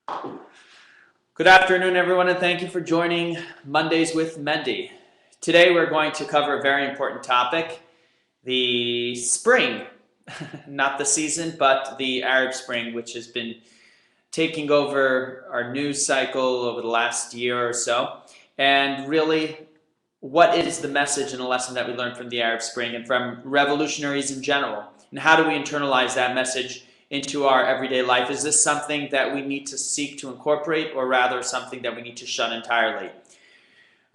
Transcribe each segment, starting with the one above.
Good afternoon, everyone, and thank you for joining Mondays with Mendy. Today we're going to cover a very important topic, the spring, not the season, but the Arab Spring, which has been taking over our news cycle over the last year or so. And really, what is the message and the lesson that we learned from the Arab Spring and from revolutionaries in general? And how do we internalize that message into our everyday life? Is this something that we need to seek to incorporate, or rather something that we need to shun entirely?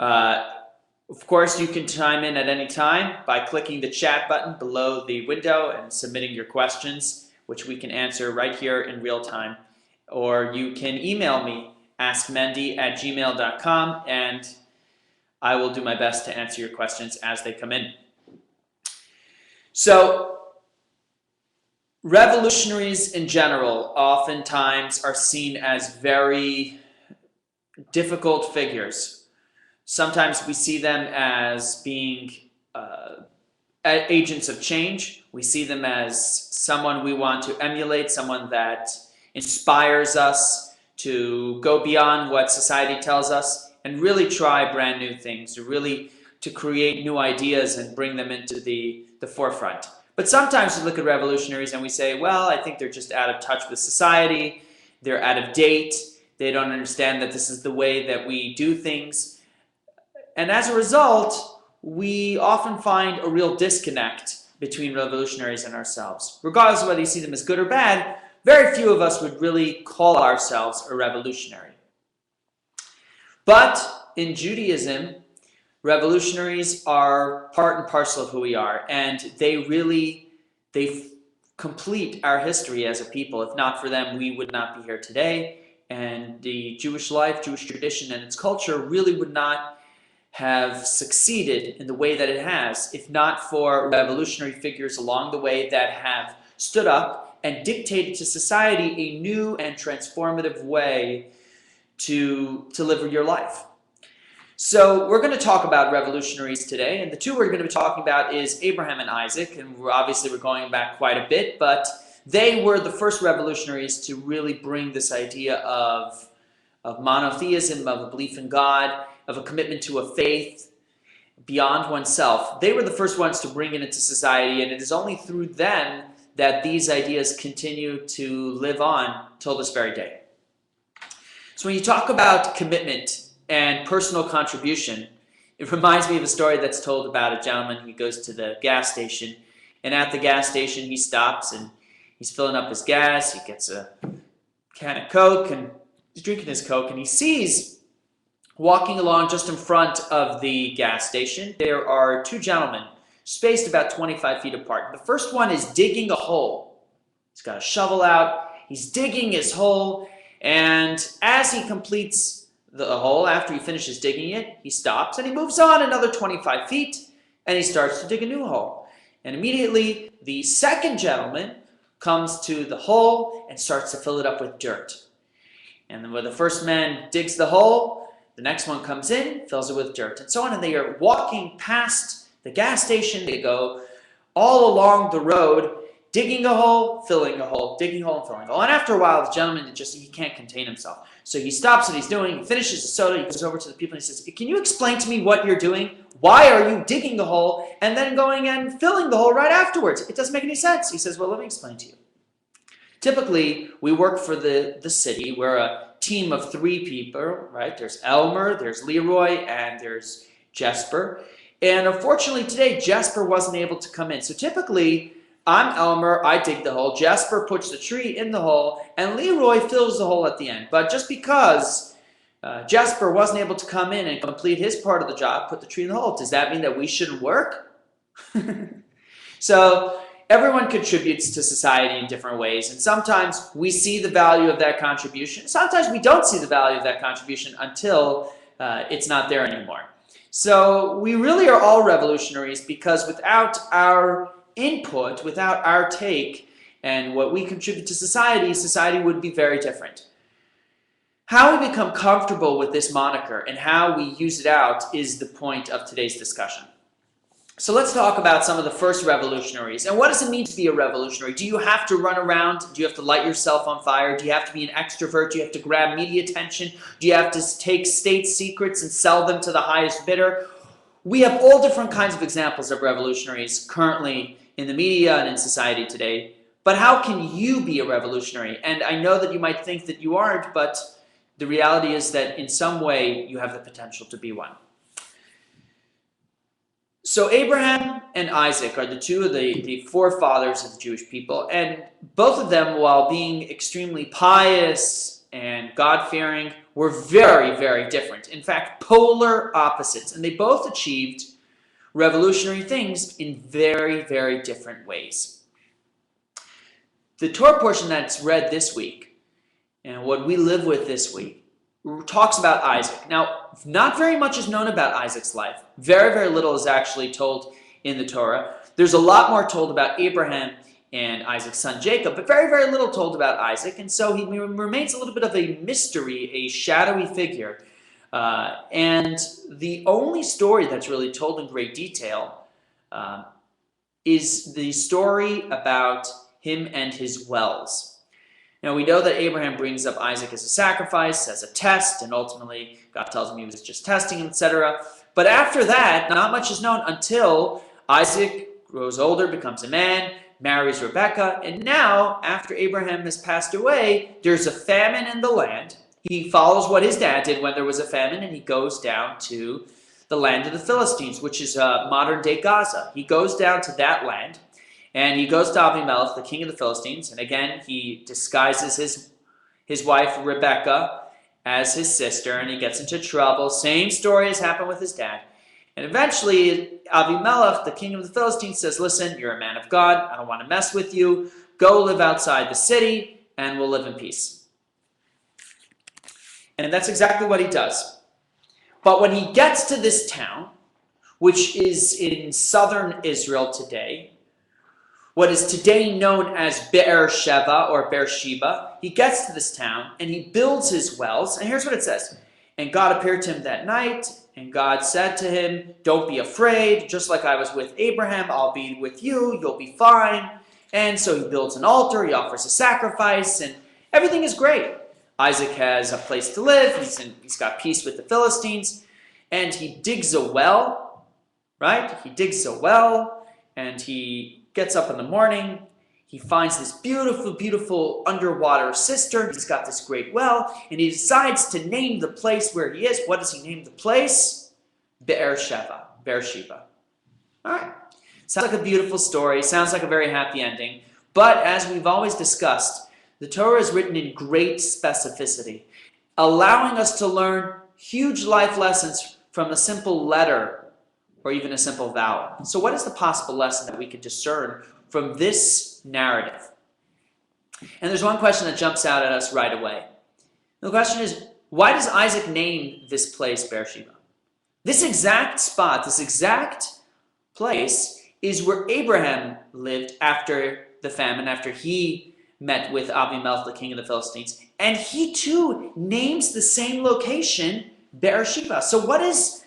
Of course, you can chime in at any time by clicking the chat button below the window and submitting your questions, which we can answer right here in real time. Or you can email me, askmendy@gmail.com, and I will do my best to answer your questions as they come in. So, revolutionaries in general oftentimes are seen as very difficult figures. Sometimes we see them as being agents of change. We see them as someone we want to emulate, someone that inspires us to go beyond what society tells us and really try brand new things, to create new ideas and bring them into the forefront. But sometimes we look at revolutionaries and we say, well, I think they're just out of touch with society, they're out of date, they don't understand that this is the way that we do things. And as a result, we often find a real disconnect between revolutionaries and ourselves. Regardless of whether you see them as good or bad, very few of us would really call ourselves a revolutionary. But in Judaism, revolutionaries are part and parcel of who we are, and they complete our history as a people. If not for them, we would not be here today, and the Jewish life, Jewish tradition, and its culture really would not have succeeded in the way that it has if not for revolutionary figures along the way that have stood up and dictated to society a new and transformative way to live your life. So we're going to talk about revolutionaries today, and the two we're going to be talking about is Abraham and Isaac, and we're going back quite a bit, but they were the first revolutionaries to really bring this idea of monotheism, of a belief in God, of a commitment to a faith beyond oneself. They were the first ones to bring it into society, and it is only through them that these ideas continue to live on till this very day. So when you talk about commitment and personal contribution, it reminds me of a story that's told about a gentleman who goes to the gas station, and at the gas station he stops and he's filling up his gas. He gets a can of Coke and he's drinking his Coke, and he sees walking along just in front of the gas station there are two gentlemen spaced about 25 feet apart. The first one is digging a hole. He's got a shovel out, he's digging his hole, and as he completes the hole, after he finishes digging it, he stops and he moves on another 25 feet and he starts to dig a new hole. And immediately the second gentleman comes to the hole and starts to fill it up with dirt. And then when the first man digs the hole, the next one comes in, fills it with dirt, and so on. And they are walking past the gas station. They go all along the road, digging a hole, filling a hole, digging a hole, and filling a hole. And after a while, the gentleman he can't contain himself. So he stops what he's doing, he finishes the soda, he goes over to the people and he says, can you explain to me what you're doing? Why are you digging the hole and then going and filling the hole right afterwards? It doesn't make any sense. He says, well, let me explain to you. Typically, we work for the city. We're a team of three people, right? There's Elmer, there's Leroy, and there's Jesper. And unfortunately today, Jesper wasn't able to come in. So typically, I'm Elmer, I dig the hole, Jesper puts the tree in the hole, and Leroy fills the hole at the end. But just because Jesper wasn't able to come in and complete his part of the job, put the tree in the hole, does that mean that we shouldn't work? So everyone contributes to society in different ways, and sometimes we see the value of that contribution. Sometimes we don't see the value of that contribution until it's not there anymore. So we really are all revolutionaries because without our input, without our take and what we contribute to society, society would be very different. How we become comfortable with this moniker and how we use it out is the point of today's discussion. So let's talk about some of the first revolutionaries. And what does it mean to be a revolutionary? Do you have to run around? Do you have to light yourself on fire? Do you have to be an extrovert? Do you have to grab media attention? Do you have to take state secrets and sell them to the highest bidder? We have all different kinds of examples of revolutionaries currently in the media and in society today. But how can you be a revolutionary? And I know that you might think that you aren't, but the reality is that in some way you have the potential to be one. So Abraham and Isaac are the two of the forefathers of the Jewish people, and both of them, while being extremely pious and God-fearing, were very, very different. In fact, polar opposites, and they both achieved revolutionary things in very, very different ways. The Torah portion that's read this week, and what we live with this week, talks about Isaac. Now, not very much is known about Isaac's life. Very, very little is actually told in the Torah. There's a lot more told about Abraham and Isaac's son Jacob, but very, very little told about Isaac, and so he remains a little bit of a mystery, a shadowy figure. And the only story that's really told in great detail is the story about him and his wells. Now, we know that Abraham brings up Isaac as a sacrifice, as a test, and ultimately God tells him he was just testing him, etc. But after that, not much is known until Isaac grows older, becomes a man, marries Rebekah, and now, after Abraham has passed away, there's a famine in the land. He follows what his dad did when there was a famine, and he goes down to the land of the Philistines, which is modern-day Gaza. He goes down to that land, and he goes to Avimelech, the king of the Philistines, and again, he disguises his wife, Rebekah, as his sister, and he gets into trouble. Same story has happened with his dad. And eventually, Avimelech, the king of the Philistines, says, listen, you're a man of God. I don't want to mess with you. Go live outside the city, and we'll live in peace. And that's exactly what he does. But when he gets to this town, which is in southern Israel today, what is today known as Beersheba or Beersheba, he gets to this town and he builds his wells. And here's what it says. And God appeared to him that night, and God said to him, don't be afraid. Just like I was with Abraham, I'll be with you. You'll be fine. And so he builds an altar. He offers a sacrifice, and everything is great. Isaac has a place to live. He's got peace with the Philistines. And he digs a well, right? He digs a well, and he gets up in the morning, he finds this beautiful, beautiful underwater cistern. He's got this great well, and he decides to name the place where he is. What does he name the place? Beersheba. Beersheba. All right. Sounds like a beautiful story. Sounds like a very happy ending. But as we've always discussed, the Torah is written in great specificity, allowing us to learn huge life lessons from a simple letter or even a simple vowel. So what is the possible lesson that we could discern from this narrative? And there's one question that jumps out at us right away. The question is, why does Isaac name this place Beersheba? This exact spot, this exact place is where Abraham lived after the famine, after he met with Abimelech, the king of the Philistines. And he too names the same location Beersheba. So what is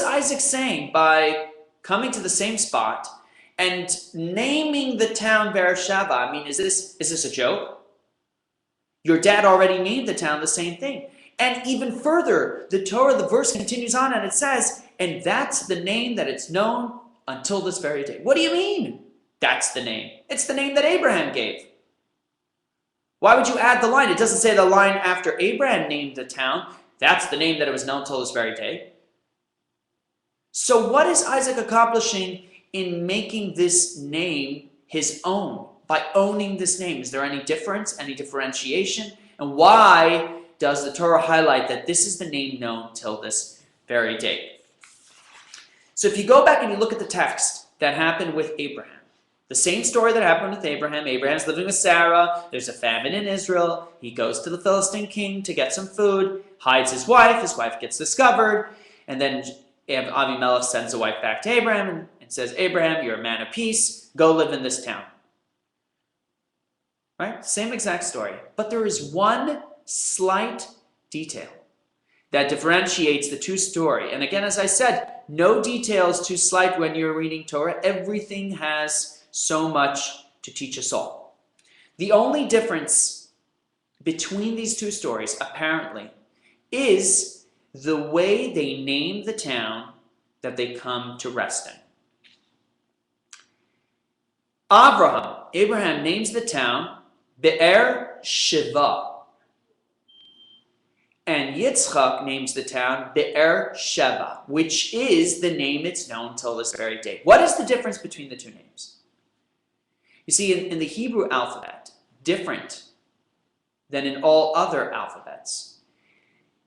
Isaac saying by coming to the same spot and naming the town Beersheba? I mean, is this a joke? Your dad already named the town the same thing. And even further, the Torah, the verse continues on and it says, and that's the name that it's known until this very day. What do you mean? That's the name. It's the name that Abraham gave. Why would you add the line? It doesn't say the line after Abraham named the town. That's the name that it was known until this very day. So what is Isaac accomplishing in making this name his own? By owning this name, is there any difference, any differentiation? And why does the Torah highlight that this is the name known till this very day? So if you go back and you look at the text that happened with Abraham, the same story that happened with Abraham. Abraham's living with Sarah. There's a famine in Israel. He goes to the Philistine king to get some food, hides his wife. His wife gets discovered. And then Avimelech sends the wife back to Abraham and says, Abraham, you're a man of peace. Go live in this town. Right? Same exact story. But there is one slight detail. that differentiates the two stories. And again, as I said, no detail is too slight when you're reading Torah. Everything has so much to teach us all. The only difference between these two stories, apparently, is the way they name the town that they come to rest in. Abraham names the town Be'er Sheva. And Yitzchak names the town Be'er Sheva, which is the name it's known till this very day. What is the difference between the two names? You see, in the Hebrew alphabet, different than in all other alphabets,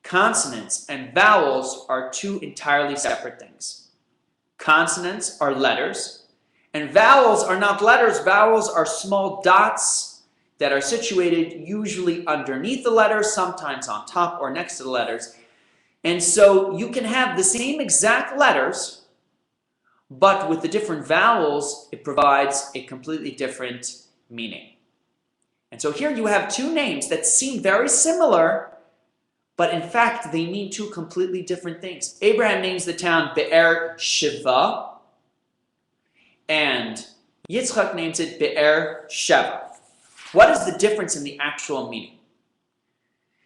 consonants and vowels are two entirely separate things. Consonants are letters, and vowels are not letters. Vowels are small dots that are situated usually underneath the letters, sometimes on top or next to the letters. And so you can have the same exact letters, but with the different vowels, it provides a completely different meaning. And so here you have two names that seem very similar, but in fact, they mean two completely different things. Abraham names the town Be'er Sheva, and Yitzchak names it Be'er Sheva. What is the difference in the actual meaning?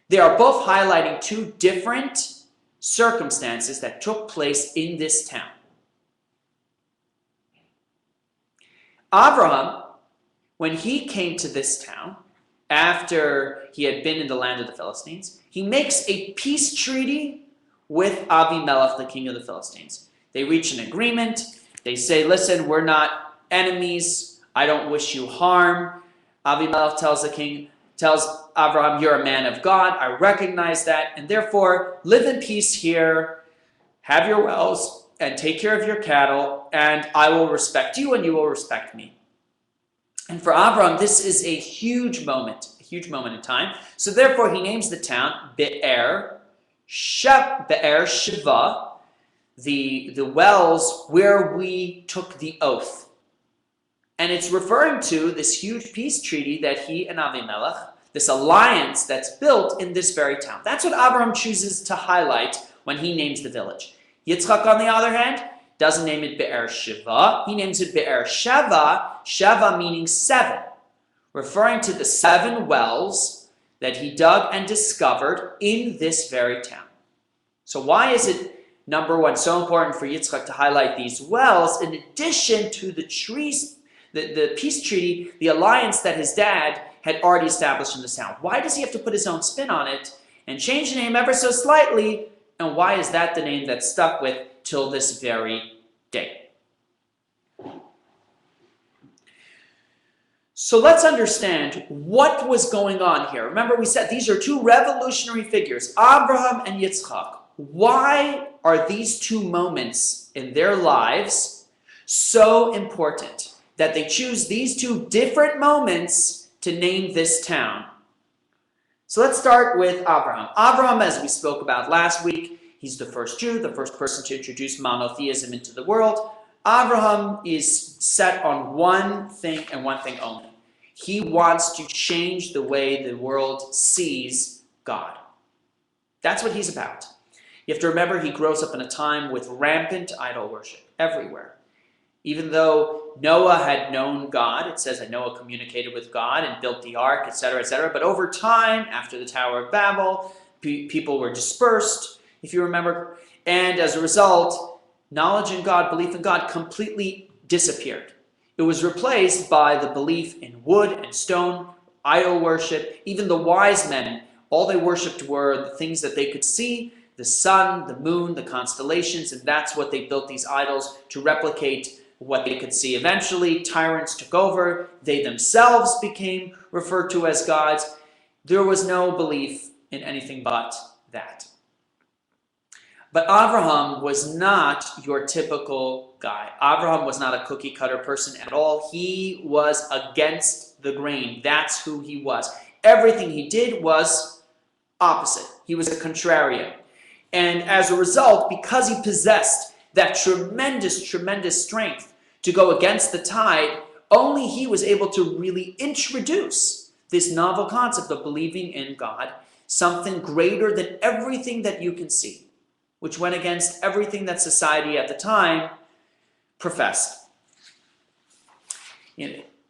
They are both highlighting two different circumstances that took place in this town. Abraham, when he came to this town, after he had been in the land of the Philistines, he makes a peace treaty with Avimelech, the king of the Philistines. They reach an agreement. They say, listen, we're not enemies. I don't wish you harm. Avimelech tells Abraham, you're a man of God. I recognize that. And therefore, live in peace here. Have your wells and take care of your cattle. And I will respect you and you will respect me. And for Abraham, this is a huge moment in time. So therefore, he names the town Be'er Sheva, the wells where we took the oath. And it's referring to this huge peace treaty that he and Avimelech, this alliance that's built in this very town. That's what Abraham chooses to highlight when he names the village. Yitzchak, on the other hand, doesn't name it Be'er Sheva. He names it Be'er Sheva, Sheva meaning seven, referring to the seven wells that he dug and discovered in this very town. So why is it, number one, so important for Yitzchak to highlight these wells in addition to the trees, the peace treaty, the alliance that his dad had already established in the town? Why does he have to put his own spin on it and change the name ever so slightly? And why is that the name that's stuck with till this very day? So let's understand what was going on here. Remember, we said these are two revolutionary figures, Abraham and Yitzchak. Why are these two moments in their lives so important that they choose these two different moments to name this town? So let's start with Abraham. Abraham, as we spoke about last week, he's the first Jew, the first person to introduce monotheism into the world. Abraham is set on one thing and one thing only. He wants to change the way the world sees God. That's what he's about. You have to remember he grows up in a time with rampant idol worship everywhere. Even though Noah had known God, it says that Noah communicated with God and built the ark, etc., etc. But over time, after the Tower of Babel, people were dispersed, if you remember. And as a result, knowledge in God, belief in God completely disappeared. It was replaced by the belief in wood and stone, idol worship. Even the wise men, all they worshipped were the things that they could see, the sun, the moon, the constellations, and that's what they built these idols to replicate what they could see. Eventually, tyrants took over. They themselves became referred to as gods. There was no belief in anything but that. But Abraham was not your typical guy. Abraham was not a cookie cutter person at all. He was against the grain. That's who he was. Everything he did was opposite. He was a contrarian. And as a result, because he possessed that tremendous, tremendous strength to go against the tide, only he was able to really introduce this novel concept of believing in God, something greater than everything that you can see, which went against everything that society at the time professed.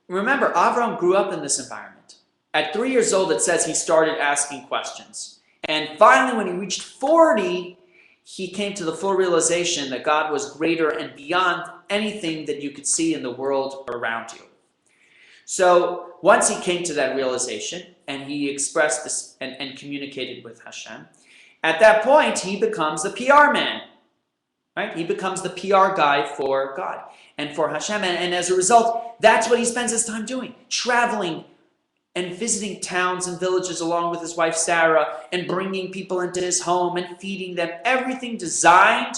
Remember, Avram grew up in this environment. At 3 years old, it says he started asking questions. And finally, when he reached 40, he came to the full realization that God was greater and beyond anything that you could see in the world around you. So once he came to that realization, and he expressed this and communicated with Hashem, at that point, he becomes the PR man. Right? He becomes the PR guy for God and for Hashem. And as a result, that's what he spends his time doing, traveling and visiting towns and villages along with his wife Sarah, and bringing people into his home and feeding them. Everything designed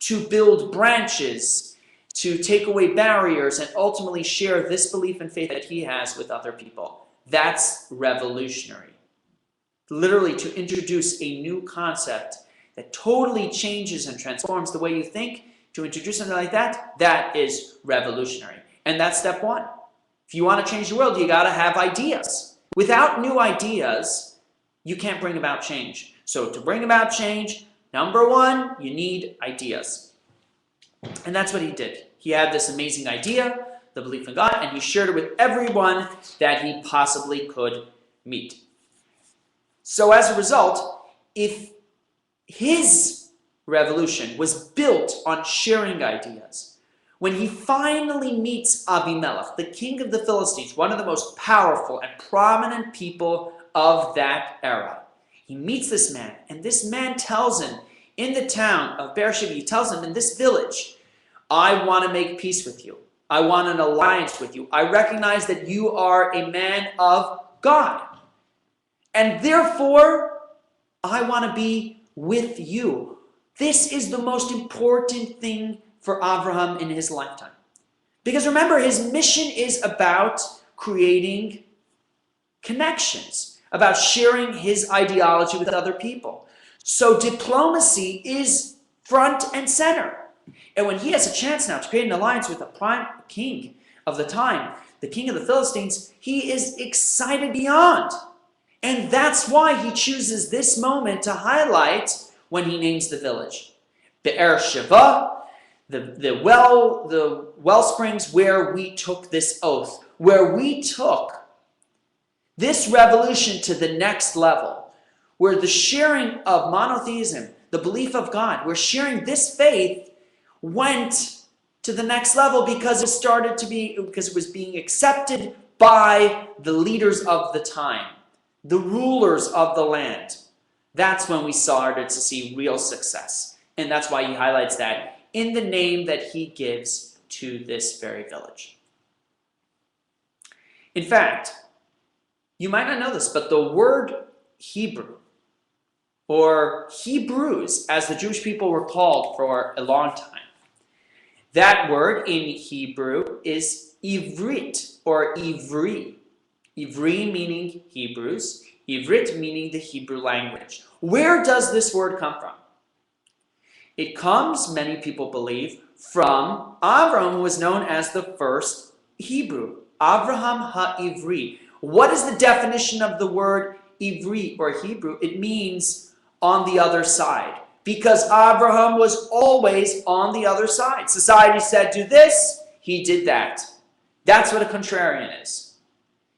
to build branches, to take away barriers, and ultimately share this belief and faith that he has with other people. That's revolutionary. Literally, to introduce a new concept that totally changes and transforms the way you think, to introduce something like that, that is revolutionary. And that's step one. If you want to change the world, you got to have ideas. Without new ideas, you can't bring about change. So to bring about change, number one, you need ideas. And that's what he did. He had this amazing idea, the belief in God, and he shared it with everyone that he possibly could meet. So as a result, if his revolution was built on sharing ideas, when he finally meets Abimelech, the king of the Philistines, one of the most powerful and prominent people of that era, he meets this man, and this man tells him in the town of Beersheba, he tells him in this village, I want to make peace with you. I want an alliance with you. I recognize that you are a man of God. And therefore, I want to be with you. This is the most important thing for Abraham in his lifetime. Because remember, his mission is about creating connections, about sharing his ideology with other people. So diplomacy is front and center. And when he has a chance now to create an alliance with the prime king of the time, the king of the Philistines, he is excited beyond. And that's why he chooses this moment to highlight when he names the village. Beersheba, the well springs where we took this oath, where we took this revolution to the next level, where the sharing of monotheism, the belief of God, where sharing this faith went to the next level because it was being accepted by the leaders of the time, the rulers of the land. That's when we started to see real success. And that's why he highlights that in the name that he gives to this very village. In fact, you might not know this, but the word Hebrew, or Hebrews, as the Jewish people were called for a long time, that word in Hebrew is Ivrit, or Ivri. Ivri meaning Hebrews, Ivrit meaning the Hebrew language. Where does this word come from? It comes, many people believe, from Avram, who was known as the first Hebrew. Avraham ha-Ivri. What is the definition of the word Ivri or Hebrew? It means on the other side. Because Abraham was always on the other side. Society said, do this, he did that. That's what a contrarian is.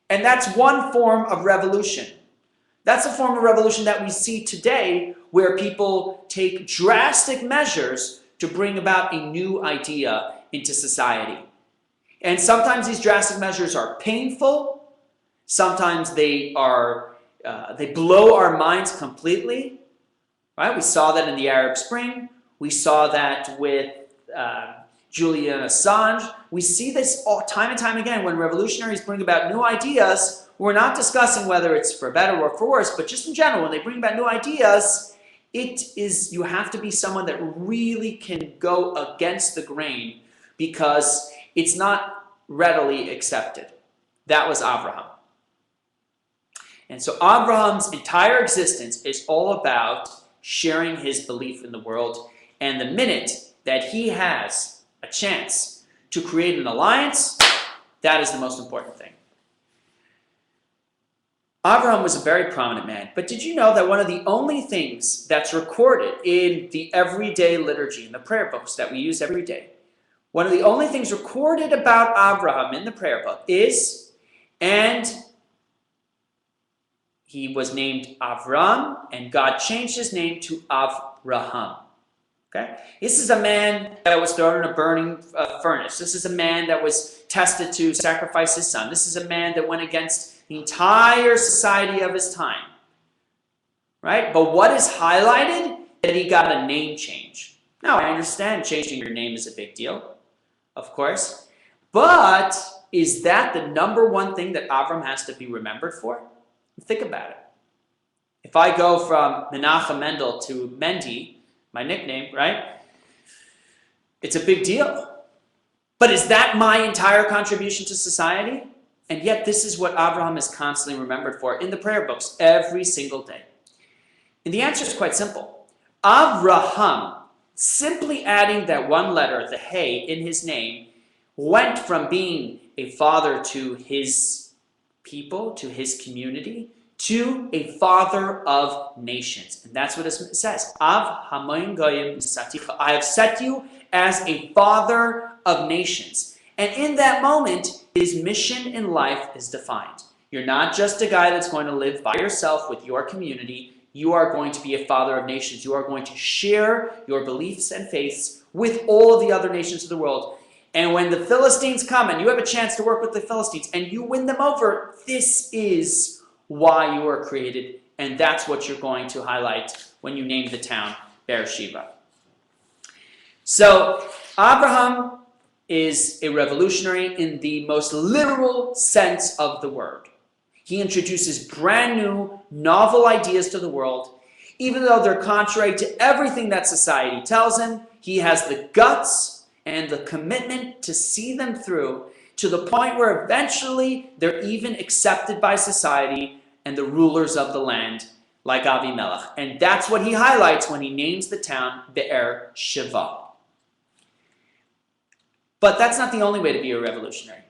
And that's one form of revolution. That's a form of revolution that we see today, where people take drastic measures to bring about a new idea into society. And sometimes these drastic measures are painful. Sometimes they blow our minds completely. Right? We saw that in the Arab Spring. We saw that with Julian Assange. We see this all, time and time again when revolutionaries bring about new ideas. We're not discussing whether it's for better or for worse, but just in general, when they bring about new ideas, you have to be someone that really can go against the grain because it's not readily accepted. That was Abraham. And so Abraham's entire existence is all about sharing his belief in the world. And the minute that he has a chance to create an alliance, that is the most important thing. Abraham was a very prominent man, but did you know that one of the only things that's recorded in the everyday liturgy, in the prayer books that we use every day, one of the only things recorded about Abraham in the prayer book is, and he was named Avram, and God changed his name to Avraham. Okay? This is a man that was thrown in a burning furnace. This is a man that was tested to sacrifice his son. This is a man that went against the entire society of his time. Right? But what is highlighted? That he got a name change. Now, I understand changing your name is a big deal, of course. But is that the number one thing that Avram has to be remembered for? Think about it. If I go from Menachem Mendel to Mendy, my nickname, right? It's a big deal. But is that my entire contribution to society? And yet this is what Abraham is constantly remembered for in the prayer books every single day. And the answer is quite simple. Avraham, simply adding that one letter, the Hey, in his name, went from being a father to his people, to his community, to a father of nations. And that's what it says. Av hamoin goyim nisaticha. I have set you as a father of nations. And in that moment, his mission in life is defined. You're not just a guy that's going to live by yourself with your community. You are going to be a father of nations. You are going to share your beliefs and faiths with all of the other nations of the world. And when the Philistines come and you have a chance to work with the Philistines and you win them over, this is why you were created. And that's what you're going to highlight when you name the town Beersheba. So Abraham is a revolutionary in the most literal sense of the word. He introduces brand new, novel ideas to the world. Even though they're contrary to everything that society tells him, he has the guts and the commitment to see them through to the point where eventually they're even accepted by society and the rulers of the land, like Avimelech. And that's what he highlights when he names the town Be'er Sheva. But that's not the only way to be a revolutionary.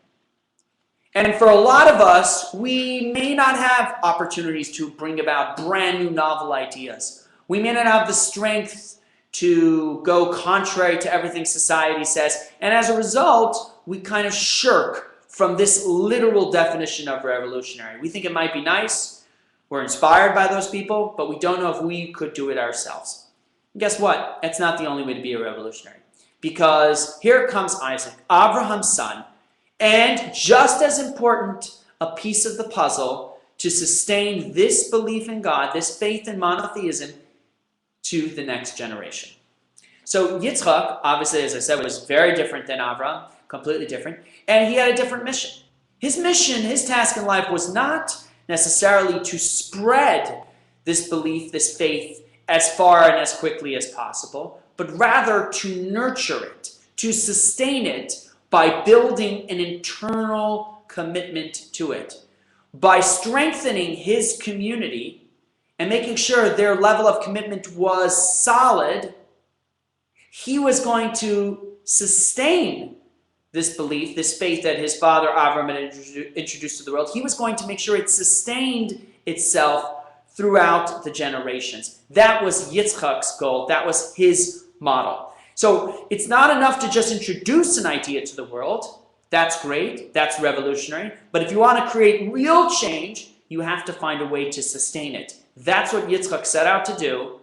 And for a lot of us, we may not have opportunities to bring about brand new novel ideas. We may not have the strength to go contrary to everything society says. And as a result, we kind of shirk from this literal definition of revolutionary. We think it might be nice. We're inspired by those people, but we don't know if we could do it ourselves. And guess what? It's not the only way to be a revolutionary. Because here comes Isaac, Abraham's son, and just as important a piece of the puzzle to sustain this belief in God, this faith in monotheism, to the next generation. So Yitzchak, obviously, as I said, was very different than Abraham, completely different, and he had a different mission. His mission, his task in life was not necessarily to spread this belief, this faith, as far and as quickly as possible, but rather to nurture it, to sustain it by building an internal commitment to it, by strengthening his community and making sure their level of commitment was solid. He was going to sustain this belief, this faith that his father Avram had introduced to the world. He was going to make sure it sustained itself throughout the generations. That was Yitzchak's goal. That was his model. So it's not enough to just introduce an idea to the world. That's great. That's revolutionary. But if you want to create real change, you have to find a way to sustain it. That's what Yitzchak set out to do,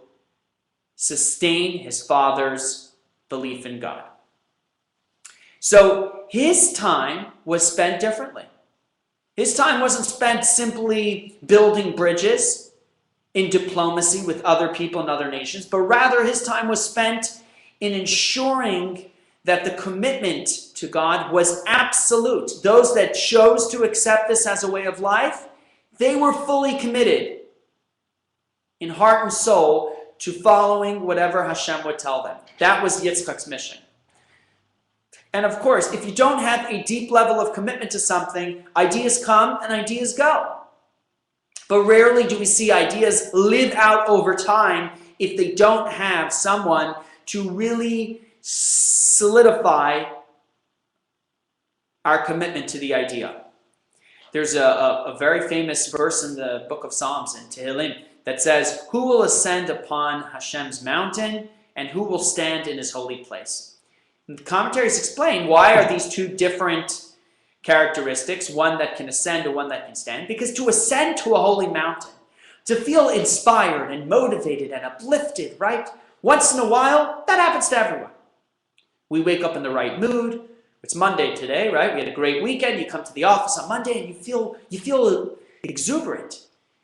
sustain his father's belief in God. So his time was spent differently. His time wasn't spent simply building bridges in diplomacy with other people and other nations, but rather his time was spent in ensuring that the commitment to God was absolute. Those that chose to accept this as a way of life, they were fully committed in heart and soul to following whatever Hashem would tell them. That was Yitzchak's mission. And of course, if you don't have a deep level of commitment to something, ideas come and ideas go. But rarely do we see ideas live out over time if they don't have someone to really solidify our commitment to the idea. There's a very famous verse in the book of Psalms, in Tehillim, that says, "Who will ascend upon Hashem's mountain, and who will stand in his holy place?" And the commentaries explain why are these two different characteristics, one that can ascend and one that can stand. Because to ascend to a holy mountain, to feel inspired and motivated and uplifted, right? Once in a while, that happens to everyone. We wake up in the right mood. It's Monday today, right? We had a great weekend. You come to the office on Monday and you feel exuberant.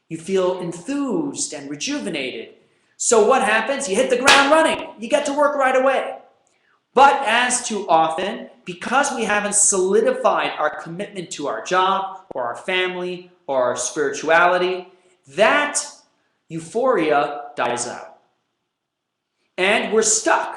You feel enthused and rejuvenated. So what happens? You hit the ground running. You get to work right away. But as too often, because we haven't solidified our commitment to our job or our family or our spirituality, that euphoria dies out. And we're stuck.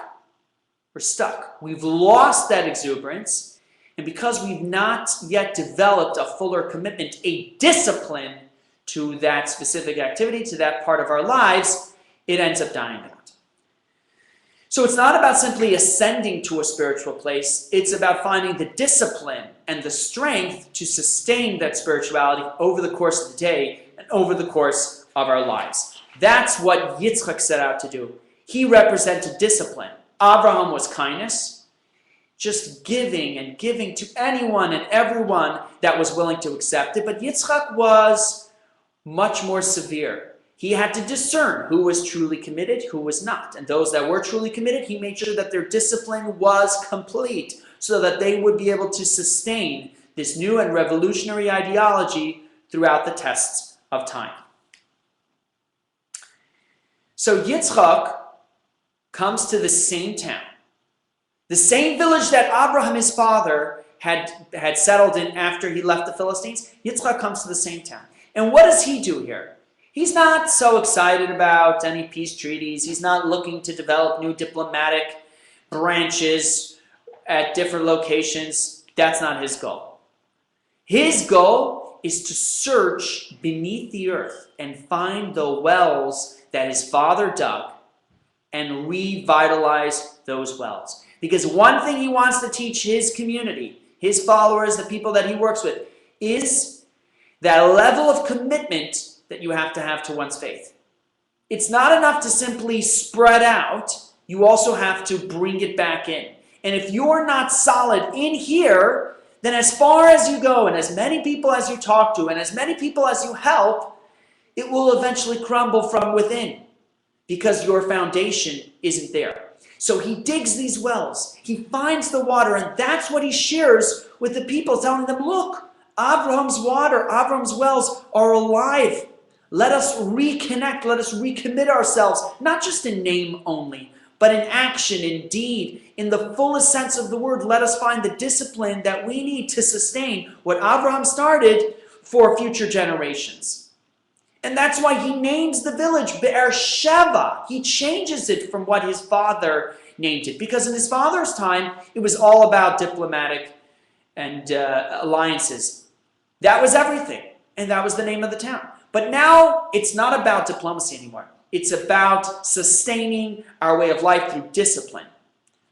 We're stuck. We've lost that exuberance. And because we've not yet developed a fuller commitment, a discipline to that specific activity, to that part of our lives, it ends up dying out. So it's not about simply ascending to a spiritual place. It's about finding the discipline and the strength to sustain that spirituality over the course of the day and over the course of our lives. That's what Yitzchak set out to do. He represented discipline. Abraham was kindness, just giving and giving to anyone and everyone that was willing to accept it. But Yitzchak was much more severe. He had to discern who was truly committed, who was not. And those that were truly committed, he made sure that their discipline was complete so that they would be able to sustain this new and revolutionary ideology throughout the tests of time. So Yitzchak comes to the same town, the same village that Abraham, his father, had settled in after he left the Philistines. Yitzchak comes to the same town. And what does he do here? He's not so excited about any peace treaties. He's not looking to develop new diplomatic branches at different locations. That's not his goal. His goal is to search beneath the earth and find the wells that his father dug and revitalize those wells. Because one thing he wants to teach his community, his followers, the people that he works with, is that level of commitment that you have to one's faith. It's not enough to simply spread out. You also have to bring it back in. And if you're not solid in here, then as far as you go and as many people as you talk to and as many people as you help, it will eventually crumble from within because your foundation isn't there. So he digs these wells. He finds the water, and that's what he shares with the people, telling them, look, Abraham's water, Abraham's wells are alive. Let us reconnect. Let us recommit ourselves, not just in name only, but in action, in deed, in the fullest sense of the word. Let us find the discipline that we need to sustain what Abraham started for future generations. And that's why he names the village Beersheba. He changes it from what his father named it, because in his father's time, it was all about diplomatic and alliances. That was everything, and that was the name of the town. But now it's not about diplomacy anymore. It's about sustaining our way of life through discipline,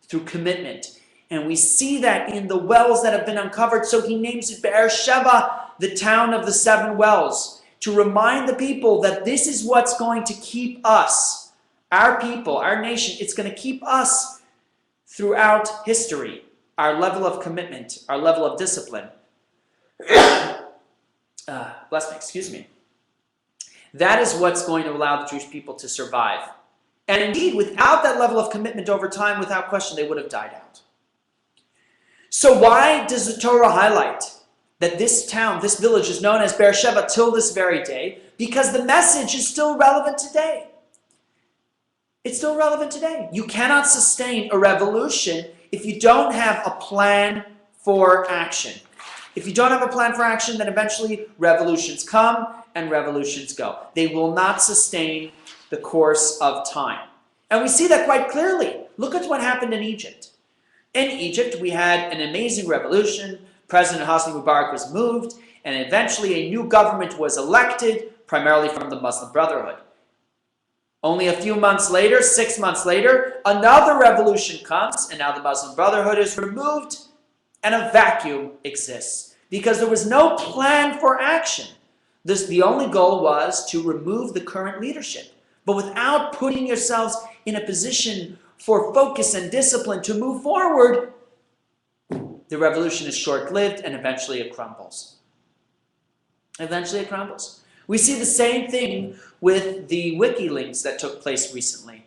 through commitment. And we see that in the wells that have been uncovered. So he names it Beersheba, the town of the 7 wells, to remind the people that this is what's going to keep us, our people, our nation. It's going to keep us throughout history, our level of commitment, our level of discipline. Bless me, excuse me. That is what's going to allow the Jewish people to survive. And indeed, without that level of commitment over time, without question, they would have died out. So why does the Torah highlight that this town, this village, is known as Beersheba till this very day? Because the message is still relevant today. It's still relevant today. You cannot sustain a revolution if you don't have a plan for action. If you don't have a plan for action, then eventually revolutions come and revolutions go. They will not sustain the course of time. And we see that quite clearly. Look at what happened in Egypt. In Egypt, we had an amazing revolution. President Hosni Mubarak was moved, and eventually a new government was elected, primarily from the Muslim Brotherhood. Only a few months later, 6 months later, another revolution comes, and now the Muslim Brotherhood is removed, and a vacuum exists. because there was no plan for action. The only goal was to remove the current leadership. But without putting yourselves in a position for focus and discipline to move forward, the revolution is short-lived and eventually it crumbles. Eventually it crumbles. We see the same thing with the wiki links that took place recently.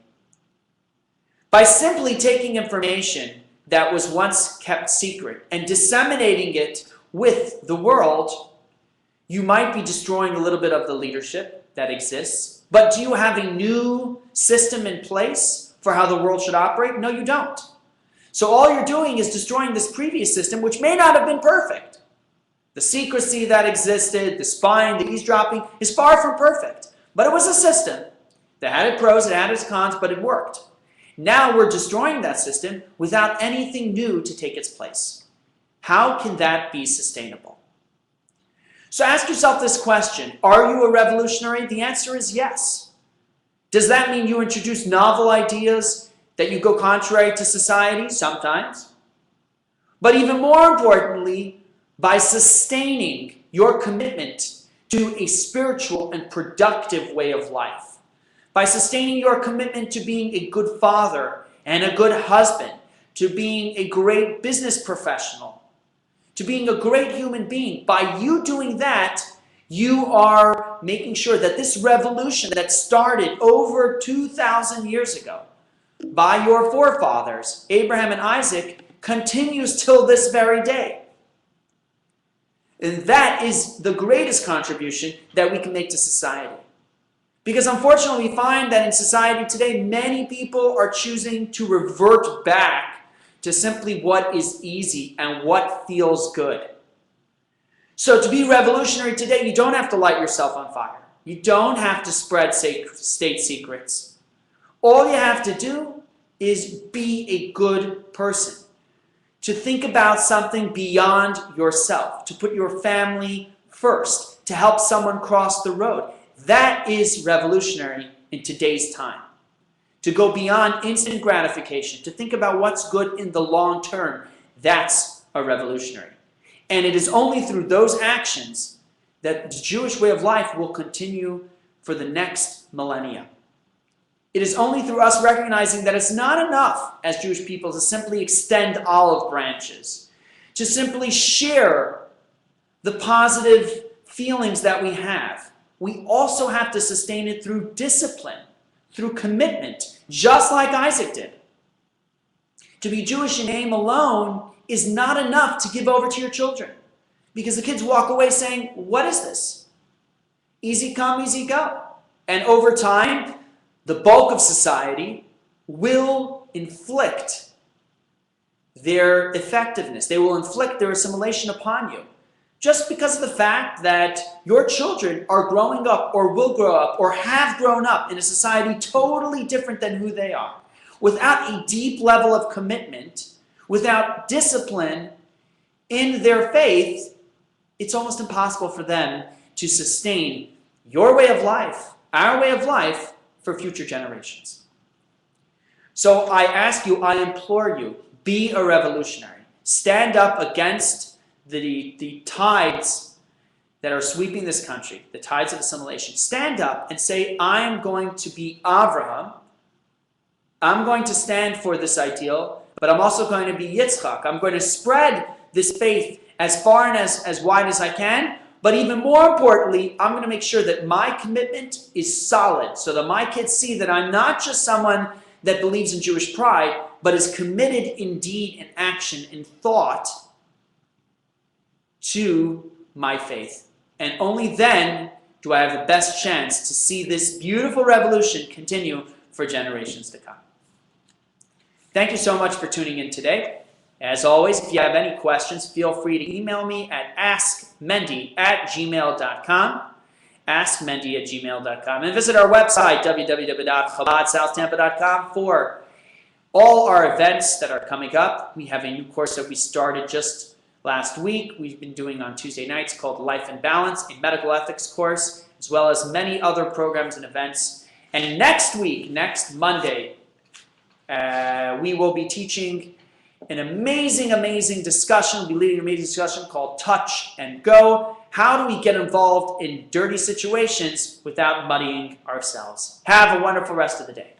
By simply taking information that was once kept secret and disseminating it with the world, you might be destroying a little bit of the leadership that exists. But do you have a new system in place for how the world should operate? No, you don't. So all you're doing is destroying this previous system, which may not have been perfect. The secrecy that existed, the spying, the eavesdropping is far from perfect. But it was a system that had its pros, it had its cons, but it worked. Now we're destroying that system without anything new to take its place. How can that be sustainable? So ask yourself this question: are you a revolutionary? The answer is yes. Does that mean you introduce novel ideas, that you go contrary to society? Sometimes. But even more importantly, by sustaining your commitment to a spiritual and productive way of life, by sustaining your commitment to being a good father and a good husband, to being a great business professional, to being a great human being. By you doing that, you are making sure that this revolution that started over 2,000 years ago by your forefathers, Abraham and Isaac, continues till this very day. And that is the greatest contribution that we can make to society. Because unfortunately, we find that in society today, many people are choosing to revert back to simply what is easy and what feels good. So to be revolutionary today, you don't have to light yourself on fire. You don't have to spread state secrets. All you have to do is be a good person. To think about something beyond yourself. To put your family first. To help someone cross the road. That is revolutionary in today's time. To go beyond instant gratification, to think about what's good in the long term, that's a revolutionary. And it is only through those actions that the Jewish way of life will continue for the next millennia. It is only through us recognizing that it's not enough as Jewish people to simply extend olive branches, to simply share the positive feelings that we have. We also have to sustain it through discipline, through commitment, just like Isaac did. To be Jewish in name alone is not enough to give over to your children. Because the kids walk away saying, what is this? Easy come, easy go. And over time, the bulk of society will inflict their effectiveness. They will inflict their assimilation upon you. Just because of the fact that your children are growing up or will grow up or have grown up in a society totally different than who they are. Without a deep level of commitment, without discipline in their faith, it's almost impossible for them to sustain your way of life, our way of life, for future generations. So I ask you, I implore you, be a revolutionary. Stand up against the tides that are sweeping this country, the tides of assimilation. Stand up and say, I am going to be Abraham. I'm going to stand for this ideal, but I'm also going to be Yitzchak. I'm going to spread this faith as far and as wide as I can. But even more importantly, I'm going to make sure that my commitment is solid so that my kids see that I'm not just someone that believes in Jewish pride, but is committed in deed and action and thought to my faith. And only then do I have the best chance to see this beautiful revolution continue for generations to come. Thank you so much for tuning in today. As always, if you have any questions, feel free to email me at askmendy@gmail.com, askmendy@gmail.com, and visit our website, www.chabadsouttampa.com, for all our events that are coming up. We have a new course that we started just last week. We've been doing on Tuesday nights called Life and Balance, a medical ethics course, as well as many other programs and events. And next week, next Monday, we will be teaching an amazing, amazing discussion. We'll be leading an amazing discussion called Touch and Go. How do we get involved in dirty situations without muddying ourselves? Have a wonderful rest of the day.